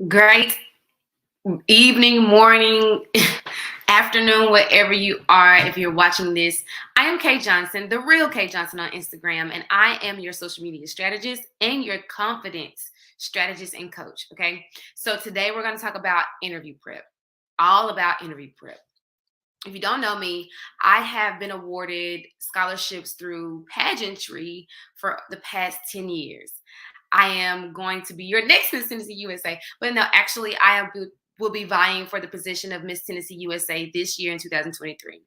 Great evening, morning, afternoon, wherever you are. If you're watching this, I am Kay Johnson, the real Kay Johnson on Instagram, and I am your social media strategist and your confidence strategist and coach. Okay, so today we're going to talk about interview prep, all about interview prep. If you don't know me, I have been awarded scholarships through pageantry for the past 10 years. I am going to be your next Miss Tennessee USA. But no, actually, will be vying for the position of Miss Tennessee USA this year in 2023.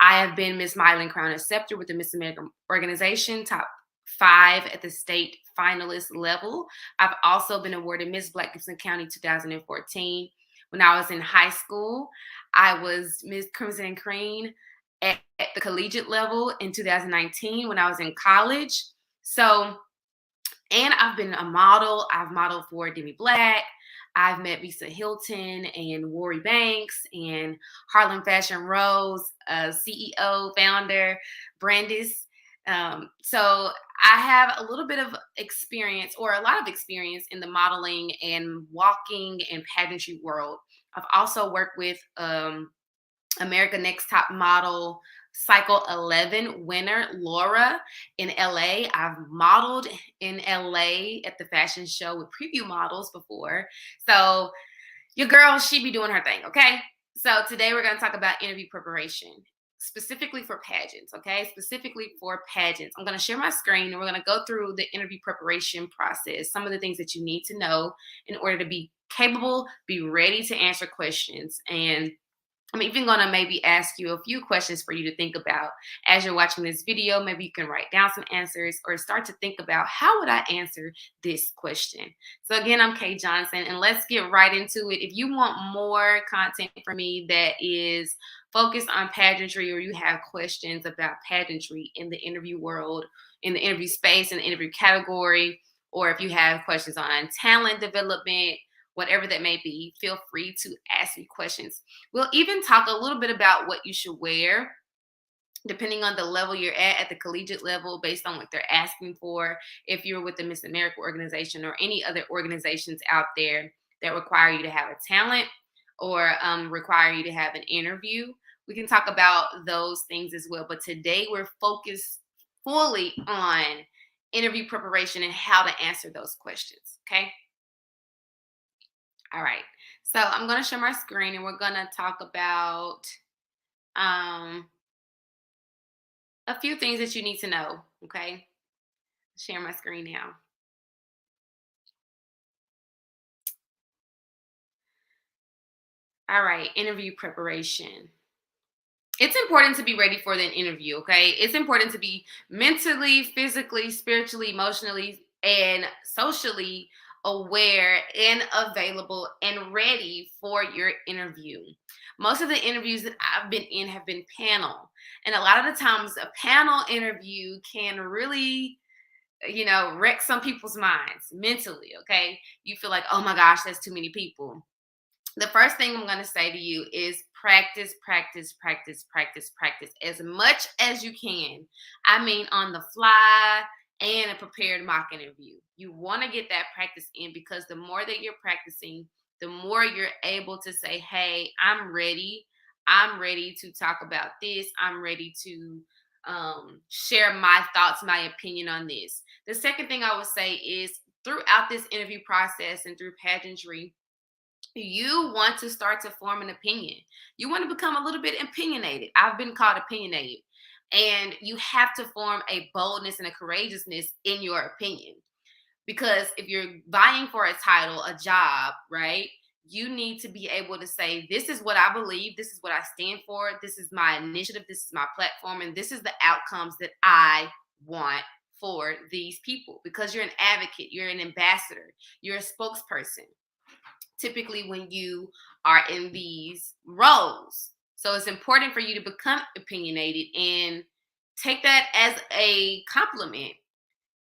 I have been Miss Mylan Crown Scepter with the Miss America organization, top 5 at the state finalist level. I've also been awarded Miss Black Gibson County 2014. When I was in high school, I was Miss Crimson and Cream at the collegiate level in 2019 when I was in college. So, and I've been a model. I've modeled for Demi Black. I've met Lisa Hilton and Worry Banks and Harlem Fashion Rose, CEO, founder, Brandis. So I have a little bit of experience, or a lot of experience, in the modeling and walking and pageantry world. I've also worked with America Next Top Model Cycle 11 winner Laura in LA. I've modeled in LA at the fashion show with preview models before. So your girl, she be doing her thing, okay? So today we're going to talk about interview preparation, specifically for pageants, okay? Specifically for pageants. I'm going to share my screen and we're going to go through the interview preparation process, some of the things that you need to know in order to be capable, be ready to answer questions. And I'm even going to maybe ask you a few questions for you to think about as you're watching this video. Maybe you can write down some answers or start to think about, how would I answer this question? So again, I'm Kay Johnson, and let's get right into it. If you want more content from me that is focused on pageantry, or you have questions about pageantry in the interview world, in the interview space, in the interview category, or if you have questions on talent development, whatever that may be, feel free to ask me questions. We'll even talk a little bit about what you should wear, depending on the level you're at the collegiate level, based on what they're asking for. If you're with the Miss America organization or any other organizations out there that require you to have a talent or require you to have an interview, we can talk about those things as well. But today we're focused fully on interview preparation and how to answer those questions, okay? All right. So I'm going to share my screen and we're going to talk about um, a few things that you need to know. Okay. Share my screen now. All right. Interview preparation. It's important to be ready for the interview. Okay. It's important to be mentally, physically, spiritually, emotionally, and socially aware and available and ready for your interview. Most of the interviews that I've been in have been panel. And a lot of the times, a panel interview can really, wreck some people's minds mentally. Okay. You feel like, oh my gosh, that's too many people. The first thing I'm going to say to you is practice, practice, practice, practice, practice as much as you can. I mean, on the fly and a prepared mock interview. You want to get that practice in, because the more that you're practicing, the more you're able to say, hey, I'm ready. I'm ready to talk about this. I'm ready to share my thoughts, my opinion on this. The second thing I would say is, throughout this interview process and through pageantry, you want to start to form an opinion. You want to become a little bit opinionated. I've been called opinionated. And you have to form a boldness and a courageousness in your opinion. Because if you're vying for a title, a job, right, you need to be able to say, this is what I believe, this is what I stand for, this is my initiative, this is my platform, and this is the outcomes that I want for these people. Because you're an advocate, you're an ambassador, you're a spokesperson, typically when you are in these roles. So it's important for you to become opinionated and take that as a compliment.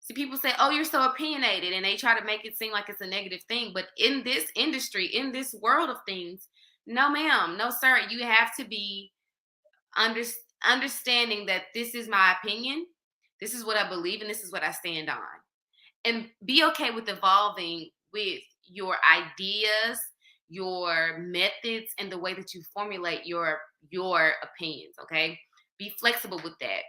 See, people say, oh, you're so opinionated, and they try to make it seem like it's a negative thing. But in this industry, in this world of things, no, ma'am, no, sir, you have to be under, understanding that this is my opinion, this is what I believe, and this is what I stand on. And be okay with evolving with your ideas, your methods, and the way that you formulate your opinions. Okay, be flexible with that,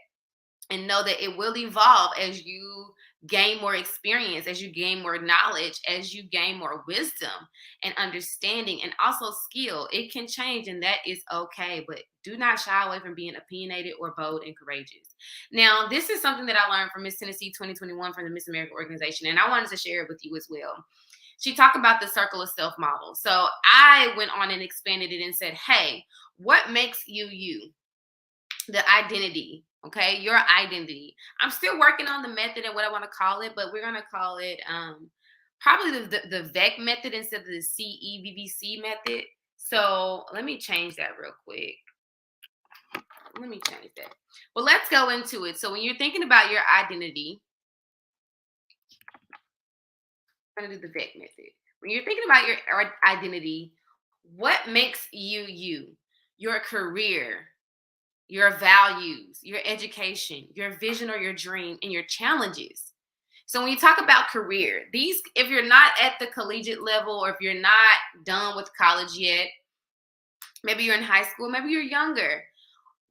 and know that it will evolve as you gain more experience, as you gain more knowledge, as you gain more wisdom and understanding, and also skill. It can change, and that is okay. But do not shy away from being opinionated or bold and courageous. Now, this is something that I learned from Miss Tennessee 2021 from the Miss America organization, and I wanted to share it with you as well. She talked about the circle of self model. So I went on and expanded it and said, hey, what makes you you? The identity, okay, your identity. I'm still working on the method and what I want to call it, but we're going to call it probably the VEC method instead of the CEVVC method. So let me change that real quick. Let me change that. Well, let's go into it. So when you're thinking about your identity, I'm going to do the VEC method. When you're thinking about your identity, what makes you you? Your career, your values, your education, your vision or your dream, and your challenges. So when you talk about career, these, if you're not at the collegiate level, or if you're not done with college yet, maybe you're in high school, maybe you're younger.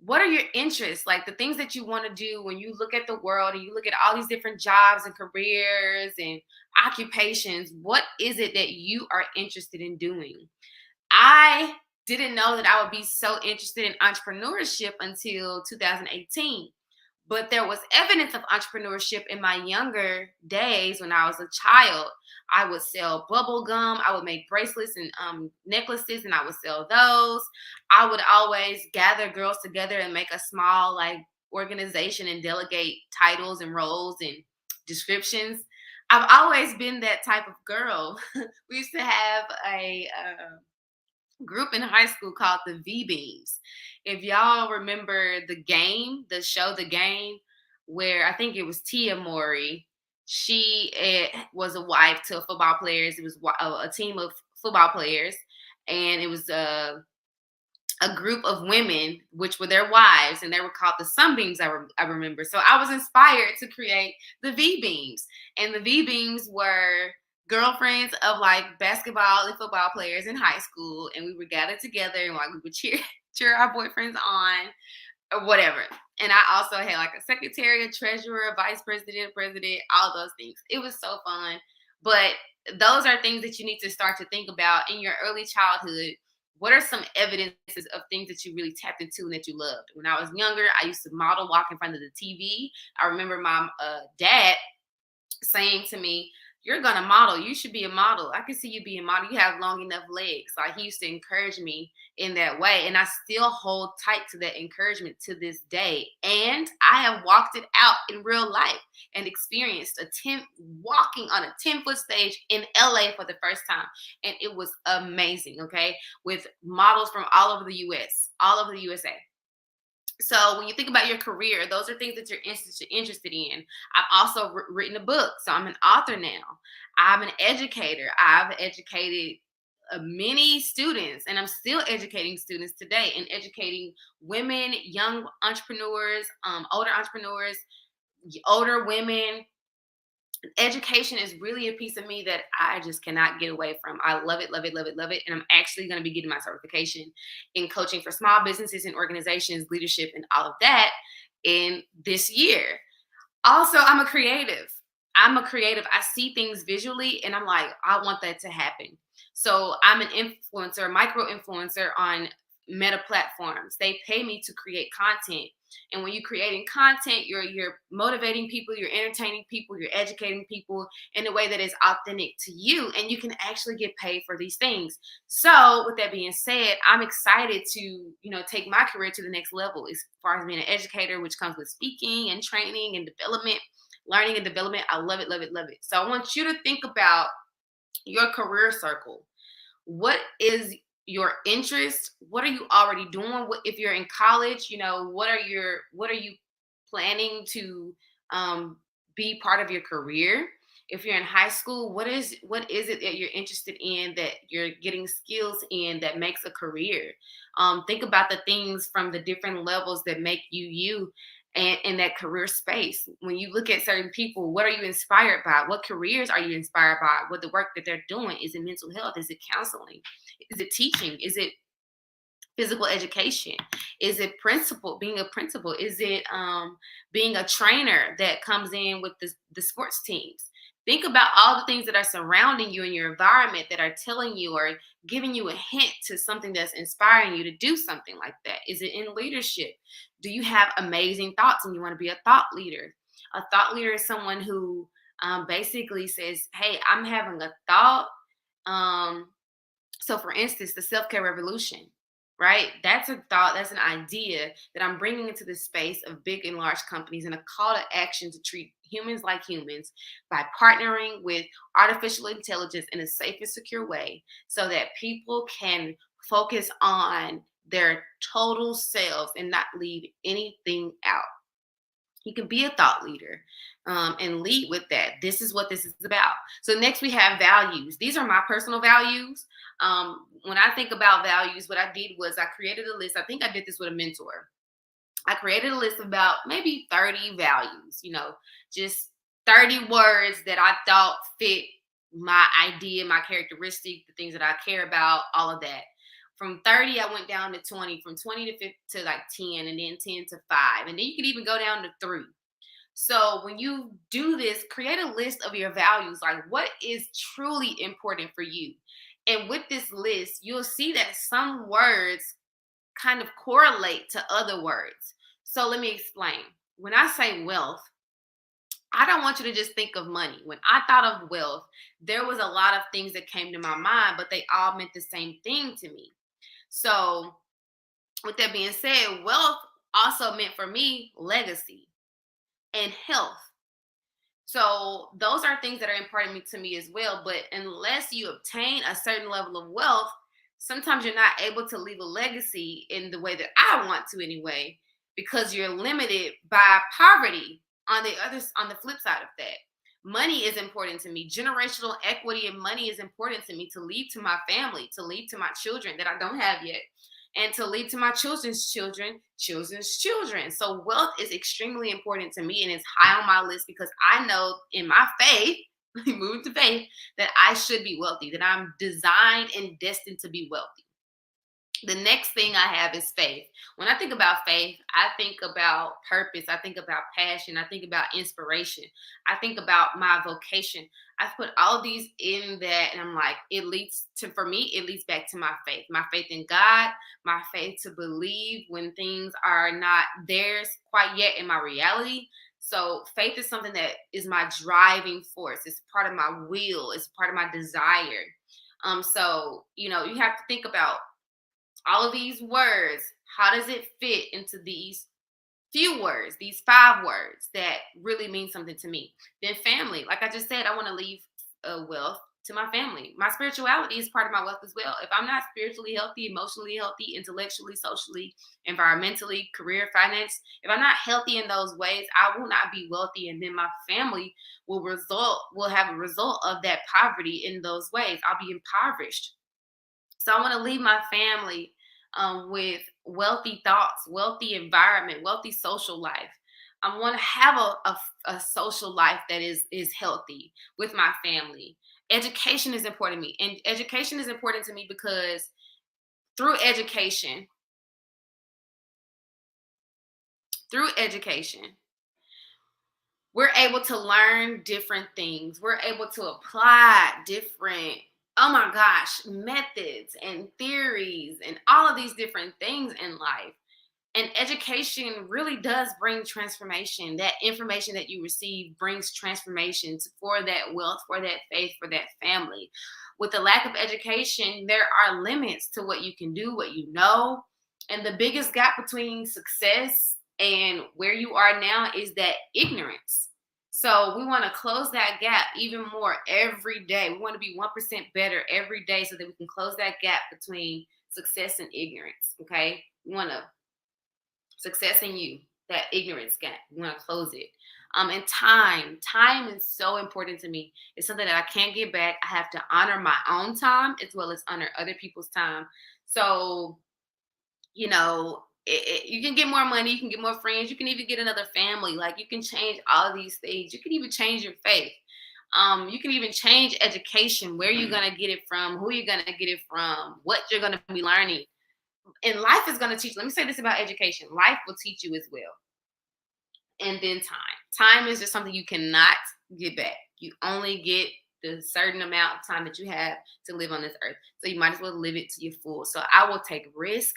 What are your interests? Like the things that you want to do when you look at the world and you look at all these different jobs and careers and occupations, what is it that you are interested in doing? I didn't know that I would be so interested in entrepreneurship until 2018. But there was evidence of entrepreneurship in my younger days when I was a child. I would sell bubble gum. I would make bracelets and necklaces, and I would sell those. I would always gather girls together and make a small like organization and delegate titles and roles and descriptions. I've always been that type of girl. We used to have a group in high school called the V Beams. If y'all remember the game, the show, The Game, where I think it was Tia Mowry, she was a wife to football players. It was a team of football players, and it was a group of women, which were their wives, and they were called the Sunbeams. I remember. So I was inspired to create the V Beams, and the V Beams were girlfriends of like basketball and football players in high school, and we would gather together and like we would cheer our boyfriends on or whatever. And I also had like a secretary, a treasurer, a vice president, president, all those things. It was so fun. But those are things that you need to start to think about in your early childhood. What are some evidences of things that you really tapped into and that you loved? When I was younger, I used to model walk in front of the TV. I remember my dad saying to me, you're gonna model. You should be a model. I can see you being a model. You have long enough legs. Like he used to encourage me in that way. And I still hold tight to that encouragement to this day. And I have walked it out in real life and experienced walking on a 10-foot stage in LA for the first time. And it was amazing, okay? With models from all over the US, all over the USA. So when you think about your career, those are things that you're interested in. I've also written a book, so I'm an author now. I'm an educator. I've educated many students, and I'm still educating students today and educating women, young entrepreneurs, older women. Education is really a piece of me that I just cannot get away from. I love it, love it, love it, love it. And I'm actually going to be getting my certification in coaching for small businesses and organizations, leadership, and all of that in this year. Also, I'm a creative. I see things visually and I'm like, I want that to happen. So I'm an influencer, micro influencer on Meta platforms. They pay me to create content. And when you're creating content, you're motivating people, you're entertaining people, you're educating people in a way that is authentic to you, and you can actually get paid for these things. So with that being said, I'm excited to, take my career to the next level as far as being an educator, which comes with speaking and training and development, learning and development. I love it, love it, love it. So I want you to think about your career circle. What is your interest? What are you already doing? What, if you're in college, what are you planning to be part of your career? If you're in high school, what is it that you're interested in, that you're getting skills in, that makes a career? Think about the things from the different levels that make you you, and in that career space. When you look at certain people, what are you inspired by? What careers are you inspired by? What the work that they're doing? Is it mental health? Is it counseling? Is it teaching? Is it physical education? Is it being a principal? Is it being a trainer that comes in with the sports teams? Think about all the things that are surrounding you in your environment that are telling you or giving you a hint to something that's inspiring you to do something like that. Is it in leadership? Do you have amazing thoughts and you want to be a thought leader? A thought leader is someone who basically says, hey, I'm having a thought. Um, so, for instance, the self-care revolution, right? That's a thought, that's an idea that I'm bringing into the space of big and large companies and a call to action to treat humans like humans by partnering with artificial intelligence in a safe and secure way so that people can focus on their total selves and not leave anything out. You can be a thought leader and lead with that. This is what this is about. So next we have values. These are my personal values. When I think about values, what I did was I created a list. I think I did this with a mentor. I created a list of about maybe 30 values, just 30 words that I thought fit my idea, my characteristic, the things that I care about, all of that. From 30, I went down to 20, from 20 to 50 to like 10, and then 10 to 5. And then you could even go down to 3. So when you do this, create a list of your values, like what is truly important for you. And with this list, you'll see that some words kind of correlate to other words. So let me explain. When I say wealth, I don't want you to just think of money. When I thought of wealth, there was a lot of things that came to my mind, but they all meant the same thing to me. So, with that being said, wealth also meant for me legacy and health. So, those are things that are important to me as well. But unless you obtain a certain level of wealth, sometimes you're not able to leave a legacy in the way that I want to, anyway, because you're limited by poverty. On the flip side of that, money is important to me. Generational equity and money is important to me to leave to my family, to leave to my children that I don't have yet, and to leave to my children's children, children's children. So wealth is extremely important to me and it's high on my list because I know in my faith, moving to faith, that I should be wealthy, that I'm designed and destined to be wealthy. The next thing I have is faith. When I think about faith, I think about purpose. I think about passion. I think about inspiration. I think about my vocation. I put all these in that, and I'm like, for me, it leads back to my faith. My faith in God, my faith to believe when things are not theirs quite yet in my reality. So faith is something that is my driving force. It's part of my will. It's part of my desire. So, you have to think about all of these words. How does it fit into these few words, these 5 words that really mean something to me? Then family, like I just said, I want to leave wealth to my family. My spirituality is part of my wealth as well. If I'm not spiritually healthy, emotionally healthy, intellectually, socially, environmentally, career, finance, if I'm not healthy in those ways, I will not be wealthy. And then my family will have a result of that poverty in those ways. I'll be impoverished. So I want to leave my family with wealthy thoughts, wealthy environment, wealthy social life. I want to have a social life that is healthy with my family. Education is important to me. And education is important to me because through education, we're able to learn different things. We're able to apply different, oh my gosh, methods and theories and all of these different things in life. And education really does bring transformation. That information that you receive brings transformation for that wealth, for that faith, for that family. With the lack of education, there are limits to what you can do, what you know. And the biggest gap between success and where you are now is that ignorance. So we want to close that gap even more every day. We want to be 1% better every day so that we can close that gap between success and ignorance. Okay. We want to success in you, that ignorance gap. We want to close it. And time is so important to me. It's something that I can't get back. I have to honor my own time as well as honor other people's time. So, You can get more money, you can get more friends, you can even get another family. Like, you can change all of these things. You can even change your faith. You can even change education, where you're gonna get it from, who you're gonna get it from, what you're gonna be learning. And life is gonna teach. Let me say this about education: life will teach you as well. And then time is just something you cannot get back. You only get the certain amount of time that you have to live on this earth, so you might as well live it to your full. So I will take risk.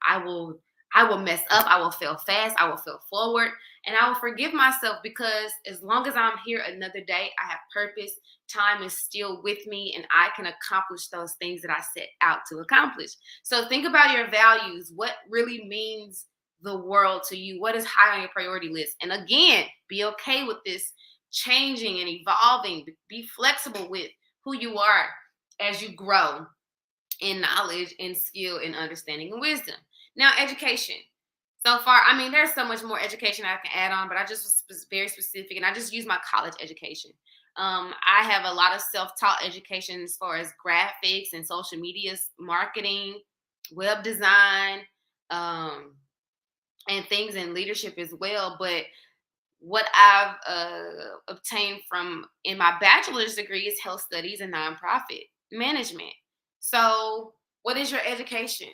I will i will mess up. I will fail fast. I will fail forward, and I will forgive myself, because as long as I'm here another day, I have purpose. Time is still with me, and I can accomplish those things that I set out to accomplish. So think about your values. What really means the world to you? What is high on your priority list? And again, be okay with this changing and evolving. Be flexible with who you are as you grow in knowledge and skill and understanding and wisdom. Now, education. So far, I mean, there's so much more education I can add on, but I just was very specific, and I just use my college education. I have a lot of self-taught education as far as graphics and social media marketing, web design, um, and things in leadership as well. But what I've obtained from in my bachelor's degree is health studies and nonprofit management. So, what is your education?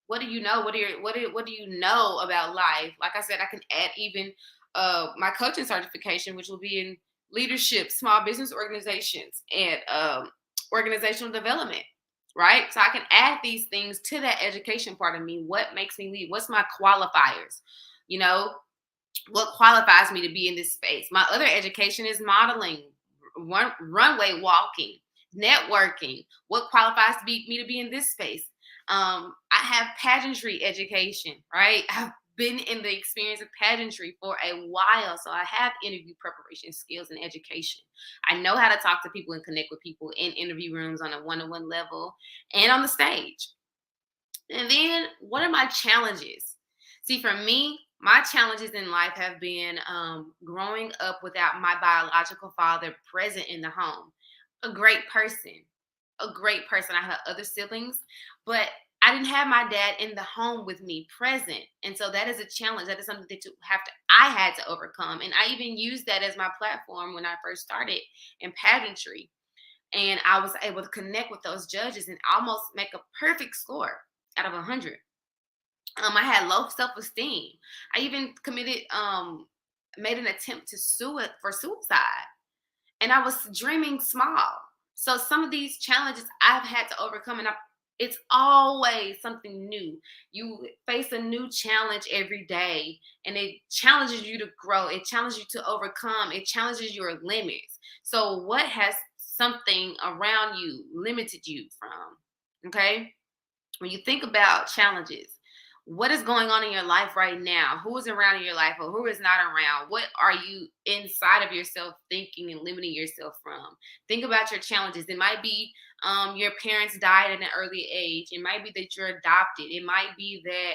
What do you know? What do you know about life? Like I said, I can add even my coaching certification, which will be in leadership, small business organizations, and organizational development. Right. So I can add these things to that education part of me. What makes me lead? What's my qualifiers? You know, what qualifies me to be in this space? My other education is modeling, runway walking, networking. What qualifies me to be in this space? I have pageantry education, right? I've been in the experience of pageantry for a while, so I have interview preparation skills and education. I know how to talk to people and connect with people in interview rooms on a one-on-one level and on the stage. And then, what are my challenges? See, for me, my challenges in life have been growing up without my biological father present in the home. A great person, a great person. I had other siblings, but I didn't have my dad in the home with me present. And so that is a challenge. That is something that I had to overcome. And I even used that as my platform when I first started in pageantry. And I was able to connect with those judges and almost make a perfect score out of 100. I had low self-esteem. I even made an attempt to sue it for suicide, and I was dreaming small. So some of these challenges I've had to overcome, and it's always something new. You face a new challenge every day, and it challenges you to grow. It challenges you to overcome. It challenges your limits. So what has something around you limited you from? Okay. When you think about challenges, what is going on in your life right now? Who is around in your life or who is not around? What are you inside of yourself thinking and limiting yourself from? Think about your challenges. It might be your parents died at an early age. It might be that you're adopted. It might be that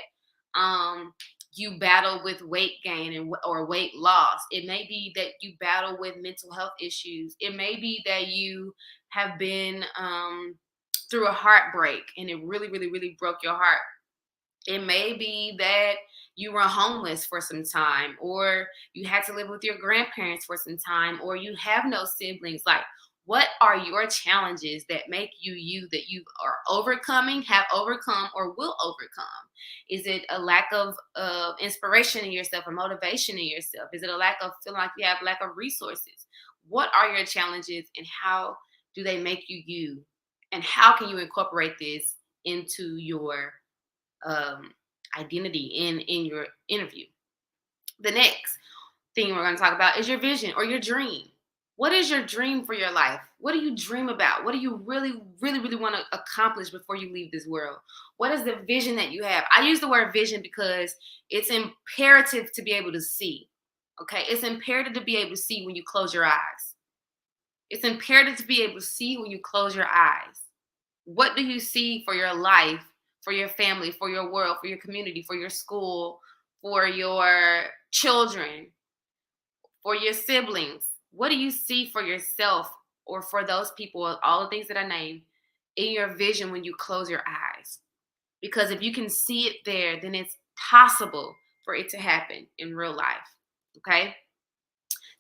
you battle with weight gain or weight loss. It may be that you battle with mental health issues. It may be that you have been through a heartbreak and it really, really, really broke your heart. It may be that you were homeless for some time, or you had to live with your grandparents for some time, or you have no siblings. Like, what are your challenges that make you you, that you are overcoming, have overcome, or will overcome? Is it a lack of inspiration in yourself or motivation in yourself? Is it a lack of feeling like you have lack of resources? What are your challenges and how do they make you you? And how can you incorporate this into your identity in your interview? The next thing we're going to talk about is your vision or your dream. What is your dream for your life? What do you dream about? What do you really, really, really want to accomplish before you leave this world? What is the vision that you have? I use the word vision because it's imperative to be able to see. Okay, it's imperative to be able to see when you close your eyes. It's imperative to be able to see when you close your eyes. What do you see for your life, for your family, for your world, for your community, for your school, for your children, for your siblings? What do you see for yourself or for those people, all the things that I named, in your vision when you close your eyes? Because if you can see it there, then it's possible for it to happen in real life. Okay.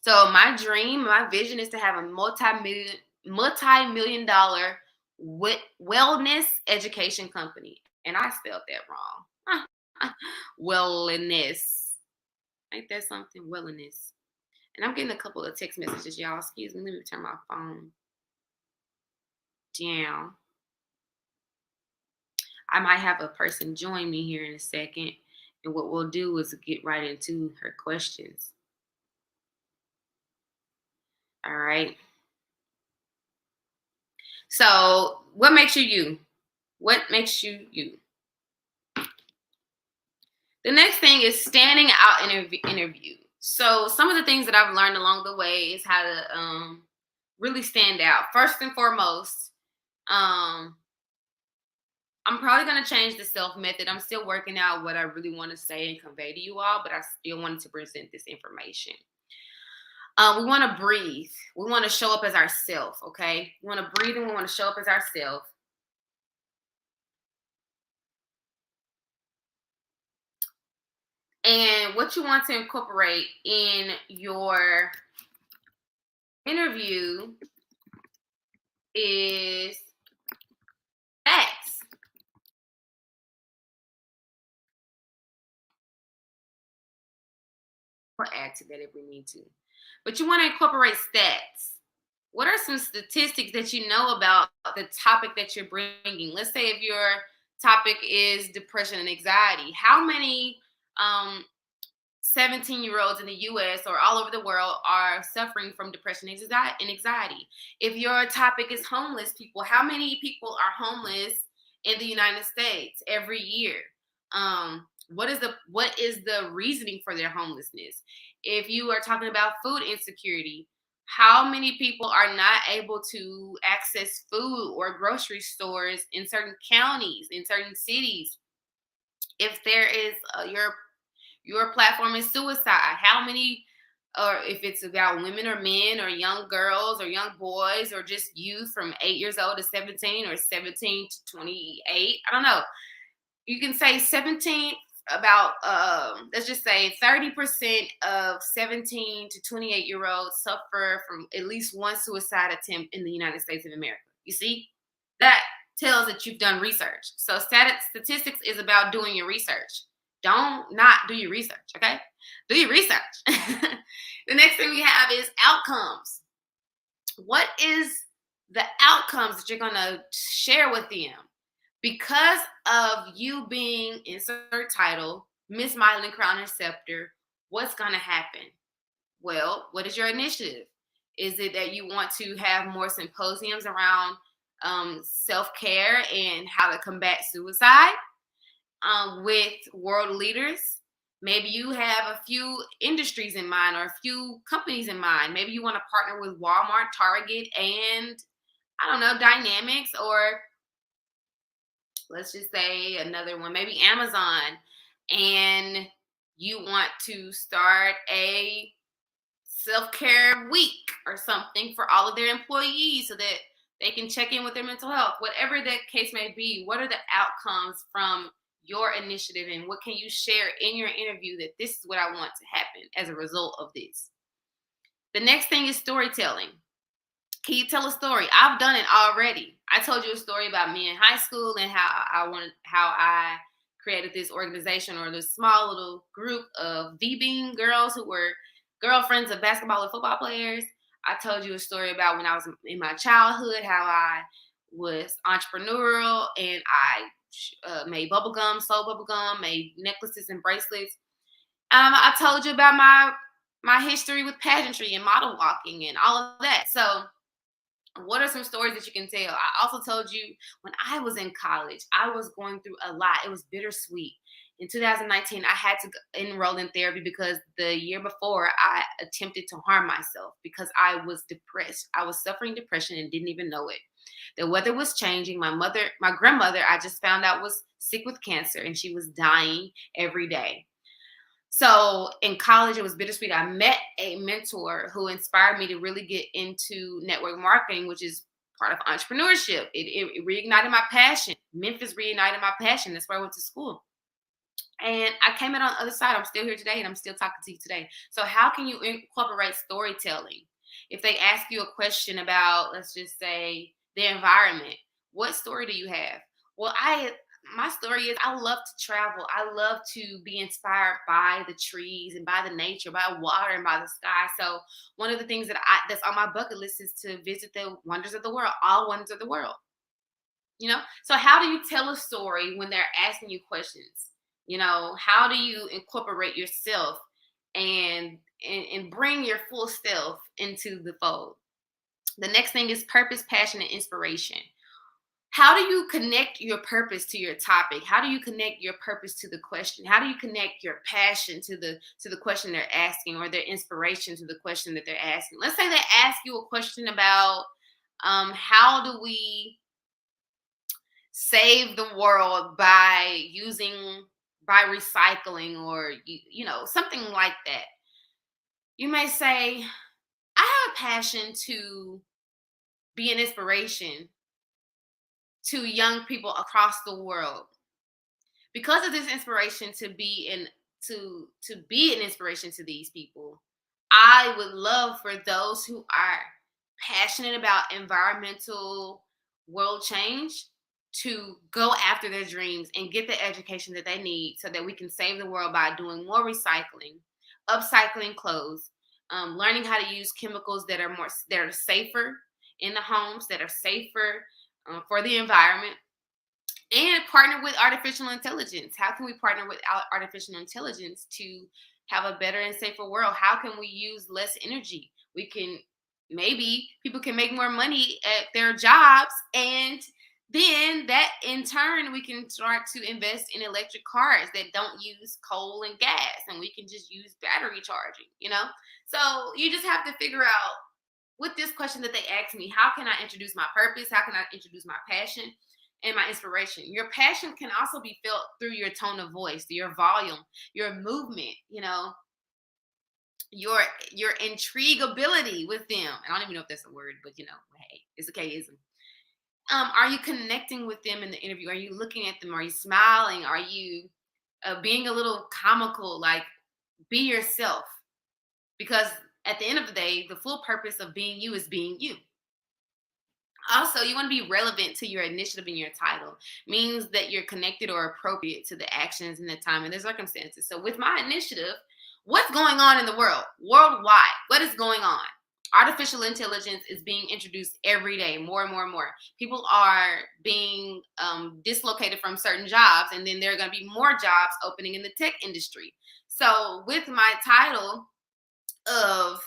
So my dream, my vision is to have a multi-million dollar wellness education company. And I spelled that wrong. Wellness. Ain't that something? Wellness. And I'm getting a couple of text messages, y'all. Excuse me. Let me turn my phone down. I might have a person join me here in a second. And what we'll do is get right into her questions. All right. So, what makes you you? What makes you you? The next thing is standing out in interview. So, some of the things that I've learned along the way is how to really stand out. First and foremost, um, I'm probably going to change the self method. I'm still working out what I really want to say and convey to you all, but I still wanted to present this information. We want to breathe. We want to show up as ourselves, okay? We want to breathe and we want to show up as ourselves. And what you want to incorporate in your interview is facts. We'll add to that if we need to. But you want to incorporate stats. What are some statistics that you know about the topic that you're bringing? Let's say if your topic is depression and anxiety, how many 17-year-olds in the US or all over the world are suffering from depression and anxiety? If your topic is homeless people, how many people are homeless in the United States every year? What is the reasoning for their homelessness? If you are talking about food insecurity, how many people are not able to access food or grocery stores in certain counties, in certain cities? If there is your platform is suicide, how many, or if it's about women or men or young girls or young boys or just youth from 8 years old to 17 or 17 to 28, I don't know. You can say 17, about let's just say 30% of 17 to 28-year-olds suffer from at least one suicide attempt in the United States of America. You see, that tells that you've done research. So statistics is about doing your research. Don't not do your research, okay? Do your research. The next thing we have is outcomes. What is the outcomes that you're going to share with them? Because of you being insert title, Miss Mylan Crown and Scepter, what's going to happen? Well, what is your initiative? Is it that you want to have more symposiums around self-care and how to combat suicide with world leaders? Maybe you have a few industries in mind or a few companies in mind. Maybe you want to partner with Walmart, Target, and I don't know, Dynamics, or let's just say another one, maybe Amazon, and you want to start a self-care week or something for all of their employees so that they can check in with their mental health. Whatever that case may be, what are the outcomes from your initiative, and what can you share in your interview that this is what I want to happen as a result of this? The next thing is storytelling. Can you tell a story? I've done it already. I told you a story about me in high school and how I created this organization or this small little group of V-Beam girls who were girlfriends of basketball and football players. I told you a story about when I was in my childhood, how I was entrepreneurial and I made bubblegum, sold bubblegum, made necklaces and bracelets. I told you about my history with pageantry and model walking and all of that. So what are some stories that you can tell? I also told you when I was in college, I was going through a lot. It was bittersweet. In 2019, I had to enroll in therapy because the year before I attempted to harm myself because I was depressed. I was suffering depression and didn't even know it. The weather was changing. My grandmother, I just found out was sick with cancer and she was dying every day. So in college, it was bittersweet. I met a mentor who inspired me to really get into network marketing, which is part of entrepreneurship. It reignited my passion. Memphis reignited my passion. That's where I went to school. And I came out on the other side. I'm still here today and I'm still talking to you today. So how can you incorporate storytelling? If they ask you a question about, let's just say, the environment, what story do you have? Well, my story is I love to travel. I love to be inspired by the trees and by the nature, by water and by the sky. So one of the things that's on my bucket list is to visit the wonders of the world, all wonders of the world. So how do you tell a story when they're asking you questions? How do you incorporate yourself and bring your full self into the fold? The next thing is purpose, passion, and inspiration. How do you connect your purpose to your topic? How do you connect your purpose to the question? How do you connect your passion to the question they're asking, or their inspiration to the question that they're asking? Let's say they ask you a question about how do we save the world by recycling, or something like that. You may say, I have a passion to be an inspiration to young people across the world. Because of this inspiration to be an inspiration to these people, I would love for those who are passionate about environmental world change to go after their dreams and get the education that they need so that we can save the world by doing more recycling, upcycling clothes, learning how to use chemicals that are safer in the homes, that are safer for the environment, and partner with artificial intelligence. How can we partner with artificial intelligence to have a better and safer world? How can we use less energy? Maybe people can make more money at their jobs, and then that in turn we can start to invest in electric cars that don't use coal and gas, and we can just use battery charging. So you just have to figure out, with this question that they ask me, how can I introduce my purpose? How can I introduce my passion and my inspiration? Your passion can also be felt through your tone of voice, your volume, your movement, your intriguability with them. I don't even know if that's a word, but hey, it's a K-ism. Are you connecting with them in the interview? Are you looking at them? Are you smiling? Are you being a little comical? Like, be yourself. Because at the end of the day, the full purpose of being you is being you. Also, you want to be relevant to your initiative and your title. Means that you're connected or appropriate to the actions and the time and the circumstances. So with my initiative, what's going on in the world? Worldwide, what is going on? Artificial intelligence is being introduced every day, more and more and more. People are being dislocated from certain jobs, and then there are going to be more jobs opening in the tech industry. So with my title of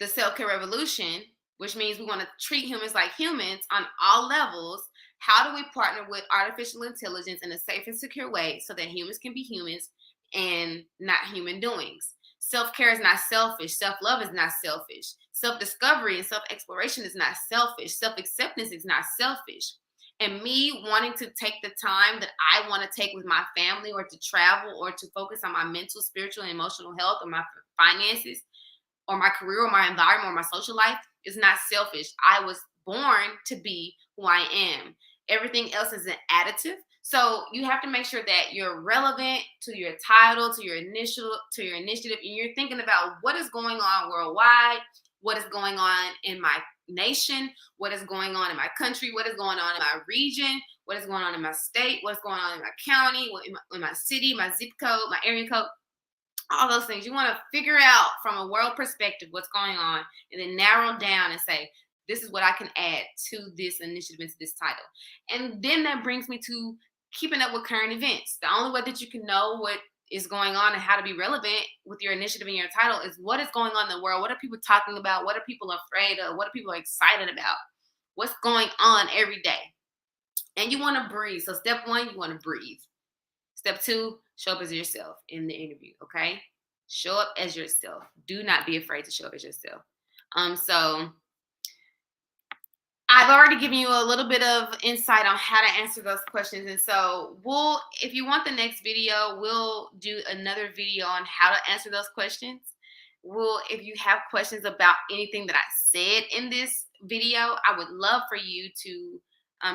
the self-care revolution, which means we want to treat humans like humans on all levels, how do we partner with artificial intelligence in a safe and secure way so that humans can be humans and not human doings? Self-care is not selfish. Self-love is not selfish. Self-discovery and self-exploration is not selfish. Self-acceptance is not selfish. And me wanting to take the time that I want to take with my family, or to travel, or to focus on my mental, spiritual, and emotional health, or my finances, or my career, or my environment, or my social life is not selfish. I was born to be who I am. Everything else is an additive. So you have to make sure that you're relevant to your title, to your initiative, and you're thinking about what is going on worldwide, what is going on in my nation, what is going on in my country, what is going on in my region, what is going on in my state, what's going on in my county, in my city, my zip code, my area code. All those things. You want to figure out from a world perspective what's going on, and then narrow down and say, this is what I can add to this initiative and to this title. And then that brings me to keeping up with current events. The only way that you can know what is going on and how to be relevant with your initiative and your title is what is going on in the world. What are people talking about? What are people afraid of? What are people excited about? What's going on every day? And you want to breathe. So step 1, you want to breathe. Step 2, show up as yourself in the interview, okay? Show up as yourself. Do not be afraid to show up as yourself. So I've already given you a little bit of insight on how to answer those questions. And so if you want the next video, we'll do another video on how to answer those questions. If you have questions about anything that I said in this video, I would love for you to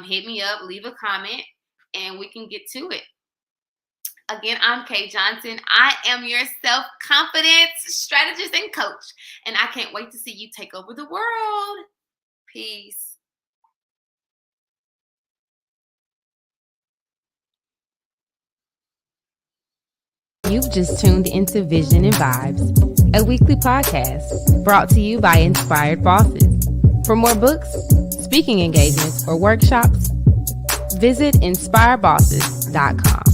hit me up, leave a comment, and we can get to it. Again, I'm Kay Johnson. I am your self-confidence strategist and coach, and I can't wait to see you take over the world. Peace. You've just tuned into Vision and Vibes, a weekly podcast brought to you by Inspired Bosses. For more books, speaking engagements, or workshops, visit inspirebosses.com.